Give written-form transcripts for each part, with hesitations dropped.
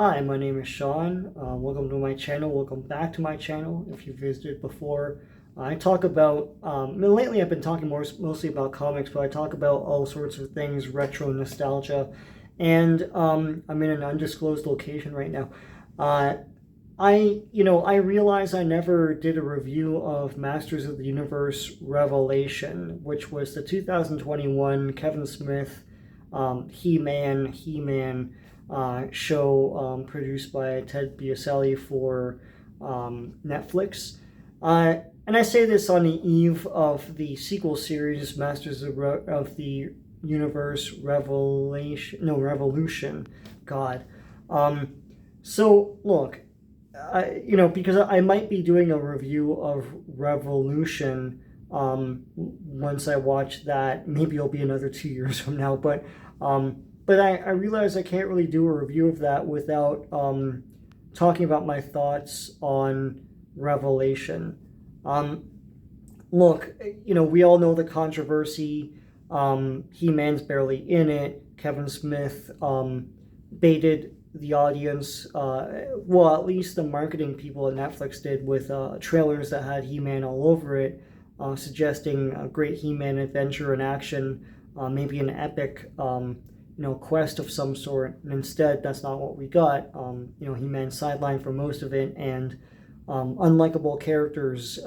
Hi, my name is Sean. Welcome to my channel. Welcome back to my channel if you visited before. I talk about, lately I've been talking mostly about comics, but I talk about all sorts of things, retro nostalgia, and I'm in an undisclosed location right now. Uh, I realize I never did a review of Masters of the Universe Revelation, which was the 2021 Kevin Smith He-Man show produced by Ted Biaselli for Netflix. And I say this on the eve of the sequel series, Masters of the Universe Revolution. God. So look, because I might be doing a review of Revolution once I watch that. Maybe it'll be another 2 years from now, but I realize I can't really do a review of that without talking about my thoughts on Revelation. Look, we all know the controversy. He-Man's barely in it. Kevin Smith baited the audience, well, at least the marketing people at Netflix did, with trailers that had He-Man all over it, suggesting a great He-Man adventure in action, maybe an epic quest of some sort. And instead, that's not what we got. He-Man sidelined for most of it, and unlikable characters.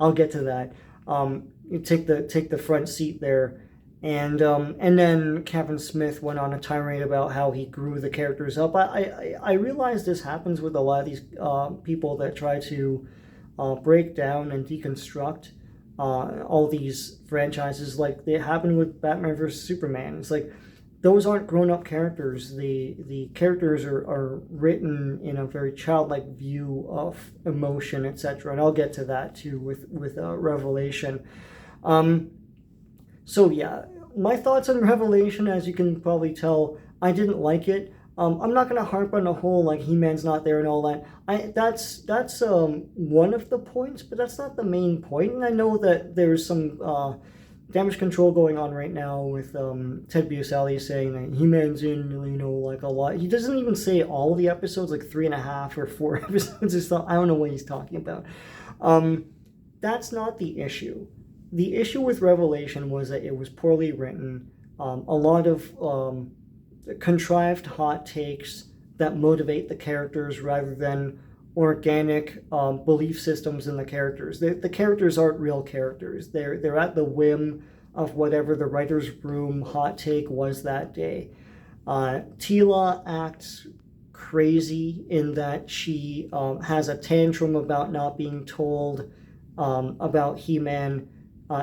I'll get to that. You take the front seat there. And then Kevin Smith went on a tirade about how he grew the characters up. I realize this happens with a lot of these people that try to break down and deconstruct all these franchises. Like it happened with Batman vs. Superman. It's like those aren't grown-up characters. The characters are written in a very childlike view of emotion, etc. And I'll get to that too with Revelation. So yeah, my thoughts on Revelation, as you can probably tell, I didn't like it. I'm not going to harp on the whole, like, He-Man's not there and all that. That's one of the points, but that's not the main point. And I know that there's some damage control going on right now with Ted Biaselli saying that He-Man's in, like a lot. He doesn't even say all the episodes, like 3.5 or 4 episodes or something. I don't know what he's talking about. That's not the issue. The issue with Revelation was that it was poorly written, a lot of contrived hot takes that motivate the characters rather than organic belief systems in the characters. The characters aren't real characters. They're at the whim of whatever the writer's room hot take was that day. Teela acts crazy in that she has a tantrum about not being told about He-Man,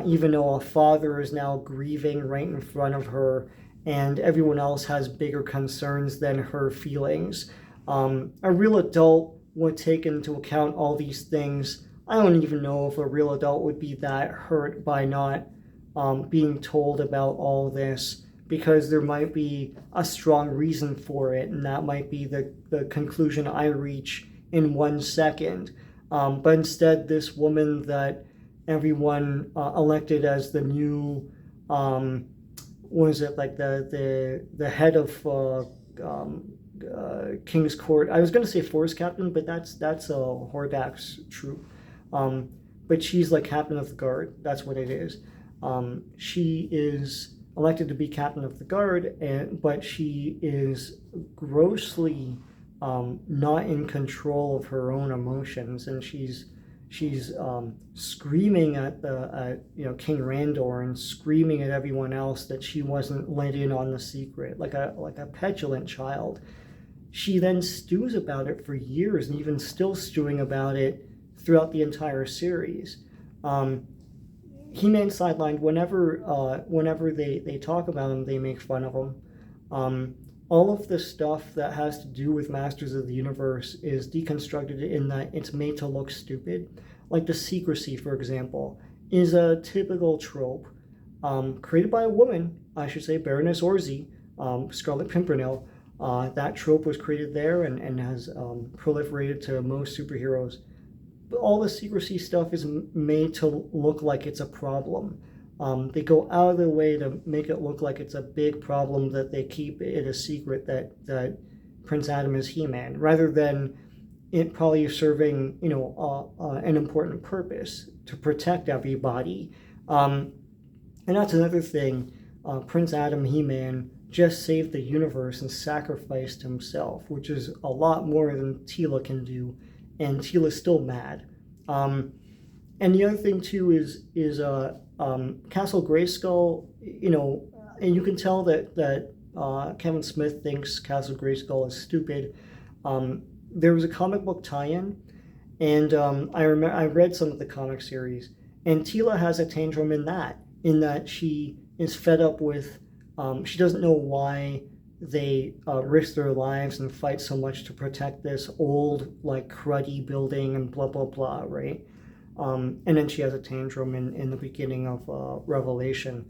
even though a father is now grieving right in front of her, and everyone else has bigger concerns than her feelings. A real adult would take into account all these things. I don't even know if a real adult would be that hurt by not being told about all this, because there might be a strong reason for it, and that might be the conclusion I reach in 1 second. But instead, this woman that everyone elected as the new, what is it, like the head of King's Court. I was going to say Force Captain, but that's a Hordak's troop. But she's like Captain of the Guard. That's what it is. She is elected to be Captain of the Guard, but she is grossly not in control of her own emotions, and she's screaming at King Randor, and screaming at everyone else that she wasn't let in on the secret, like a petulant child. She then stews about it for years, and even still stewing about it throughout the entire series. He-Man sidelined. Whenever they talk about him, they make fun of him. All of the stuff that has to do with Masters of the Universe is deconstructed in that it's made to look stupid. Like the secrecy, for example, is a typical trope created by a woman, I should say, Baroness Orczy, Scarlet Pimpernel. That trope was created there and has proliferated to most superheroes. But all the secrecy stuff is made to look like it's a problem. They go out of their way to make it look like it's a big problem that they keep it a secret, that Prince Adam as He-Man, rather than it probably serving, an important purpose to protect everybody. And that's another thing. Prince Adam He-Man just saved the universe and sacrificed himself, which is a lot more than Teela can do, and Teela's still mad. And the other thing too is Castle Grayskull. And you can tell that Kevin Smith thinks Castle Grayskull is stupid. There was a comic book tie-in, and I read some of the comic series, and Teela has a tantrum in that she is fed up with, she doesn't know why they risk their lives and fight so much to protect this old, like, cruddy building and blah, blah, blah, right? And then she has a tantrum in the beginning of Revelation.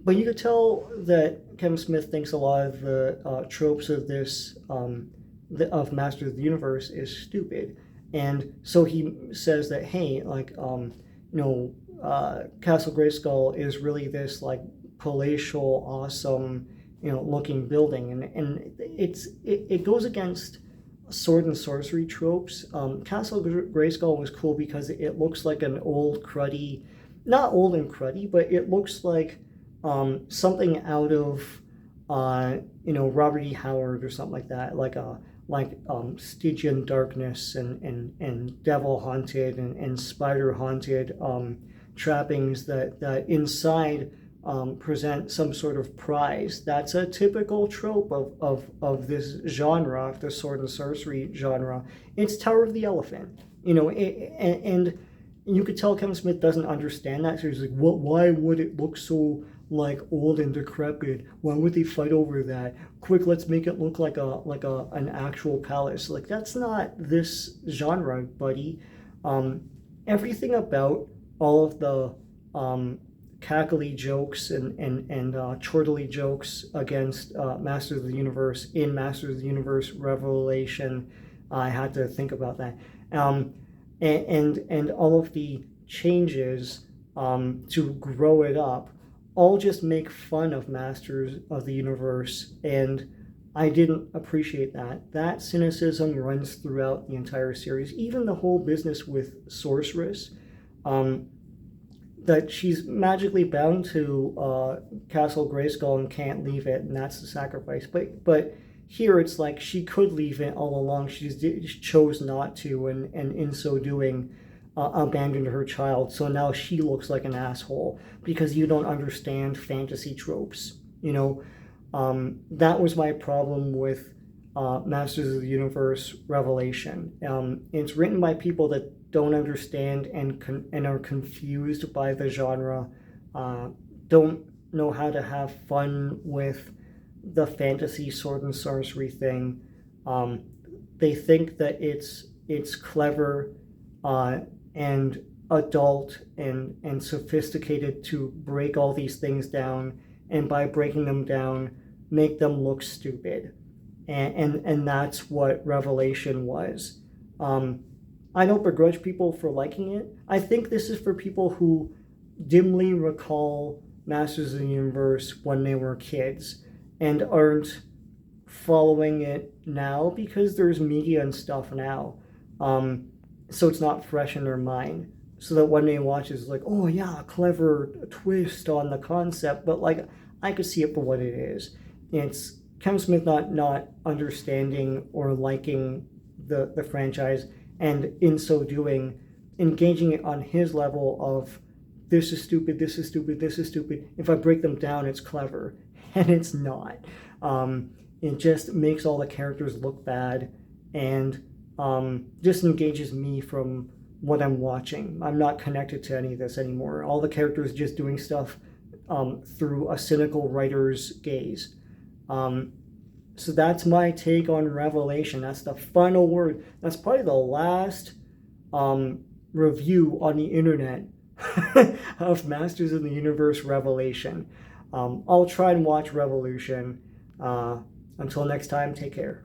But you could tell that Kevin Smith thinks a lot of the tropes of this, of Masters of the Universe, is stupid. And so he says that, hey, like, Castle Grayskull is really this, like, palatial, awesome, looking building, and it goes against sword and sorcery tropes. Castle Grayskull was cool because it looks like an old cruddy, not old and cruddy, but it looks like something out of Robert E. Howard or something like that, like Stygian darkness and devil haunted and spider haunted trappings that inside present some sort of prize. That's a typical trope of this genre, the sword and sorcery genre. It's Tower of the Elephant, and you could tell Kevin Smith doesn't understand that. So he's like, why would it look so, like, old and decrepit? Why would they fight over that? Quick, let's make it look like an actual palace. Like, that's not this genre, buddy. Everything about all of the cackly jokes and chortly jokes against Masters of the Universe in Masters of the Universe Revelation, I had to think about that. And all of the changes to grow it up all just make fun of Masters of the Universe, and I didn't appreciate that. That cynicism runs throughout the entire series. Even the whole business with Sorceress, that she's magically bound to Castle Grayskull and can't leave it, and that's the sacrifice. But here it's like she could leave it all along. She chose not to, and in so doing, abandoned her child. So now she looks like an asshole because you don't understand fantasy tropes. That was my problem with Masters of the Universe Revelation. It's written by people that don't understand and are confused by the genre, don't know how to have fun with the fantasy sword and sorcery thing. They think that it's clever and adult and sophisticated to break all these things down, and by breaking them down, make them look stupid. And that's what Revelation was. I don't begrudge people for liking it. I think this is for people who dimly recall Masters of the Universe when they were kids and aren't following it now because there's media and stuff now. So it's not fresh in their mind. So that when they watch it's like, oh yeah, clever twist on the concept, but like I could see it for what it is. It's Kevin Smith not understanding or liking the franchise, and in so doing, engaging it on his level of this is stupid, this is stupid, this is stupid. If I break them down, it's clever, and it's not. It just makes all the characters look bad, and disengages me from what I'm watching. I'm not connected to any of this anymore. All the characters just doing stuff through a cynical writer's gaze. So that's my take on Revelation. That's the final word. That's probably the last review on the internet of Masters of the Universe Revelation. I'll try and watch Revolution. Until next time, take care.